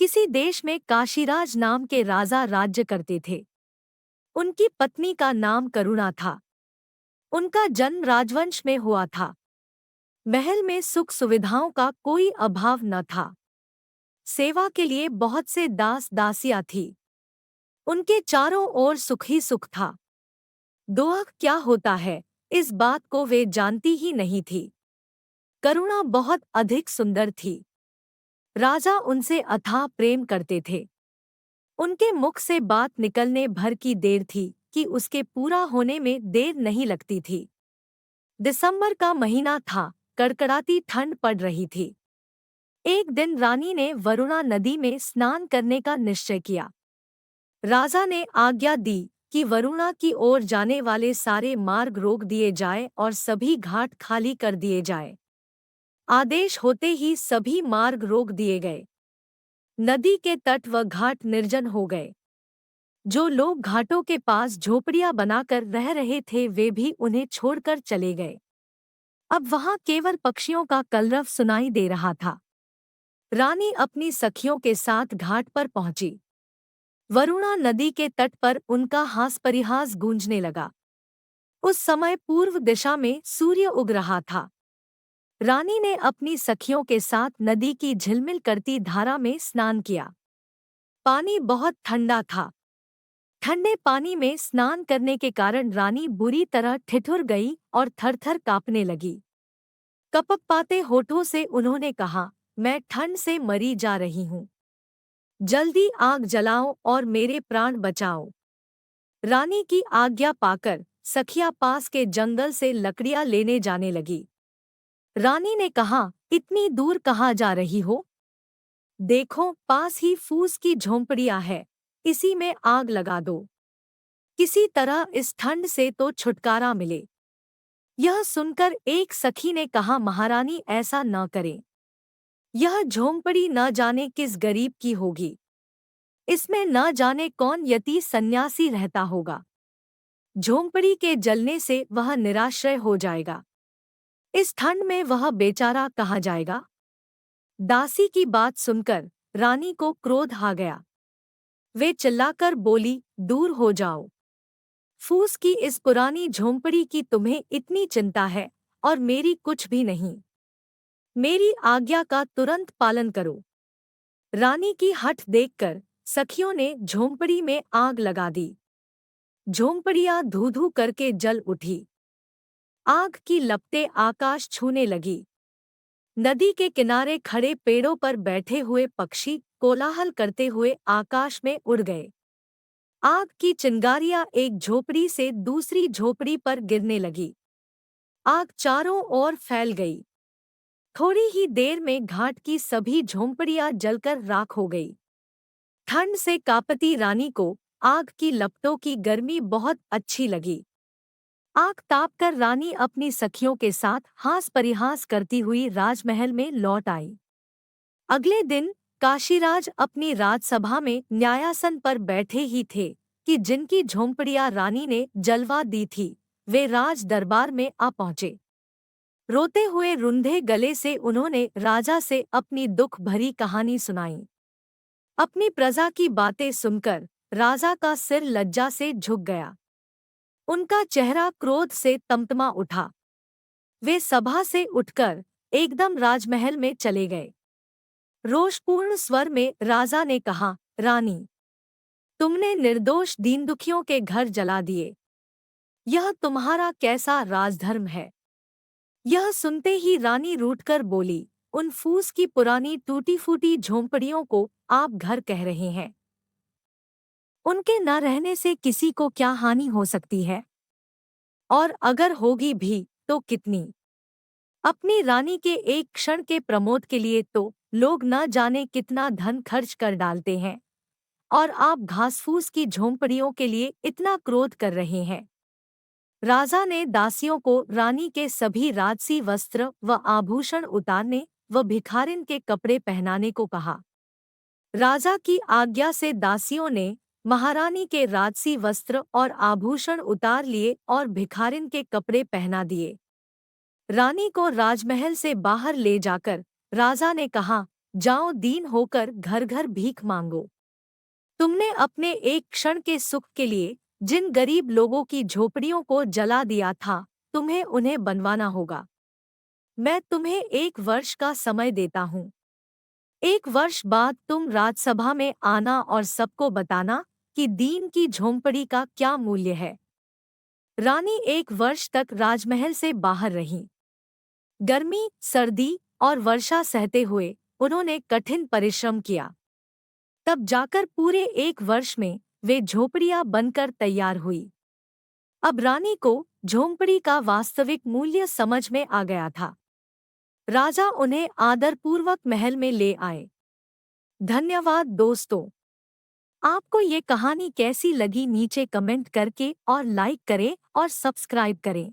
किसी देश में काशीराज नाम के राजा राज्य करते थे। उनकी पत्नी का नाम करुणा था। उनका जन्म राजवंश में हुआ था। महल में सुख सुविधाओं का कोई अभाव न था। सेवा के लिए बहुत से दास दासियां थी। उनके चारों ओर सुख ही सुख था। दोह क्या होता है, इस बात को वे जानती ही नहीं थी। करुणा बहुत अधिक सुंदर थी। राजा उनसे अथाह प्रेम करते थे। उनके मुख से बात निकलने भर की देर थी कि उसके पूरा होने में देर नहीं लगती थी। दिसंबर का महीना था, कड़कड़ाती ठंड पड़ रही थी। एक दिन रानी ने वरुणा नदी में स्नान करने का निश्चय किया। राजा ने आज्ञा दी कि वरुणा की ओर जाने वाले सारे मार्ग रोक दिए जाए और सभी घाट खाली कर दिए जाए। आदेश होते ही सभी मार्ग रोक दिए गए। नदी के तट व घाट निर्जन हो गए। जो लोग घाटों के पास झोपड़ियां बनाकर रह रहे थे वे भी उन्हें छोड़कर चले गए। अब वहां केवल पक्षियों का कलरव सुनाई दे रहा था। रानी अपनी सखियों के साथ घाट पर पहुंची। वरुणा नदी के तट पर उनका हास परिहास गूंजने लगा। उस समय पूर्व दिशा में सूर्य उग रहा था। रानी ने अपनी सखियों के साथ नदी की झिलमिल करती धारा में स्नान किया। पानी बहुत ठंडा था। ठंडे पानी में स्नान करने के कारण रानी बुरी तरह ठिठुर गई और थरथर कांपने लगी। कपकपाते होठों से उन्होंने कहा, मैं ठंड से मरी जा रही हूँ। जल्दी आग जलाओ और मेरे प्राण बचाओ। रानी की आज्ञा पाकर सखियां पास के जंगल से लकड़ियां लेने जाने लगी। रानी ने कहा, इतनी दूर कहाँ जा रही हो? देखो, पास ही फूस की झोंपड़ियां है, इसी में आग लगा दो। किसी तरह इस ठंड से तो छुटकारा मिले। यह सुनकर एक सखी ने कहा, महारानी ऐसा न करें। यह झोंपड़ी न जाने किस गरीब की होगी। इसमें न जाने कौन यति सन्यासी रहता होगा। झोंपड़ी के जलने से वह निराश्रय हो जाएगा। इस ठंड में वह बेचारा कहाँ जाएगा? दासी की बात सुनकर रानी को क्रोध आ गया। वे चिल्लाकर बोली, दूर हो जाओ। फूस की इस पुरानी झोंपड़ी की तुम्हें इतनी चिंता है और मेरी कुछ भी नहीं। मेरी आज्ञा का तुरंत पालन करो। रानी की हठ देखकर सखियों ने झोंपड़ी में आग लगा दी। झोंपड़ियां धू-धू करके जल उठी। आग की लपटें आकाश छूने लगी। नदी के किनारे खड़े पेड़ों पर बैठे हुए पक्षी कोलाहल करते हुए आकाश में उड़ गए। आग की चिंगारियां एक झोपड़ी से दूसरी झोपड़ी पर गिरने लगी। आग चारों ओर फैल गई। थोड़ी ही देर में घाट की सभी झोंपड़ियां जलकर राख हो गई। ठंड से कांपती रानी को आग की लपटों की गर्मी बहुत अच्छी लगी। आग तापकर रानी अपनी सखियों के साथ हास परिहास करती हुई राजमहल में लौट आई। अगले दिन काशीराज अपनी राजसभा में न्यायासन पर बैठे ही थे कि जिनकी झोंपड़ियां रानी ने जलवा दी थी वे राज दरबार में आ पहुंचे। रोते हुए रुंधे गले से उन्होंने राजा से अपनी दुख भरी कहानी सुनाई। अपनी प्रजा की बातें सुनकर राजा का सिर लज्जा से झुक गया। उनका चेहरा क्रोध से तमतमा उठा। वे सभा से उठकर एकदम राजमहल में चले गए। रोषपूर्ण स्वर में राजा ने कहा, रानी, तुमने निर्दोष दीनदुखियों के घर जला दिए। यह तुम्हारा कैसा राजधर्म है? यह सुनते ही रानी रूठकर बोली, उन फूस की पुरानी टूटी फूटी झोंपड़ियों को आप घर कह रहे हैं। उनके न रहने से किसी को क्या हानि हो सकती है? और अगर होगी भी तो कितनी? अपनी रानी के एक क्षण के प्रमोद के लिए तो लोग न जाने कितना धन खर्च कर डालते हैं, और आप घासफूस की झोंपड़ियों के लिए इतना क्रोध कर रहे हैं। राजा ने दासियों को रानी के सभी राजसी वस्त्र व आभूषण उतारने व भिखारिन के कपड़े पहनाने को कहा। राजा की आज्ञा से दासियों ने महारानी के राजसी वस्त्र और आभूषण उतार लिए और भिखारिन के कपड़े पहना दिए। रानी को राजमहल से बाहर ले जाकर राजा ने कहा, जाओ दीन होकर घर घर भीख मांगो। तुमने अपने एक क्षण के सुख के लिए जिन गरीब लोगों की झोपड़ियों को जला दिया था, तुम्हें उन्हें बनवाना होगा। मैं तुम्हें 1 वर्ष का समय देता हूँ। 1 वर्ष बाद तुम राज्यसभा में आना और सबको बताना कि दीन की झोंपड़ी का क्या मूल्य है। रानी 1 वर्ष तक राजमहल से बाहर रहीं। गर्मी, सर्दी और वर्षा सहते हुए उन्होंने कठिन परिश्रम किया। तब जाकर पूरे 1 वर्ष में वे झोपड़ियां बनकर तैयार हुई। अब रानी को झोंपड़ी का वास्तविक मूल्य समझ में आ गया था। राजा उन्हें आदरपूर्वक महल में ले आए। धन्यवाद दोस्तों। आपको ये कहानी कैसी लगी नीचे कमेंट करके और लाइक करें और सब्सक्राइब करें।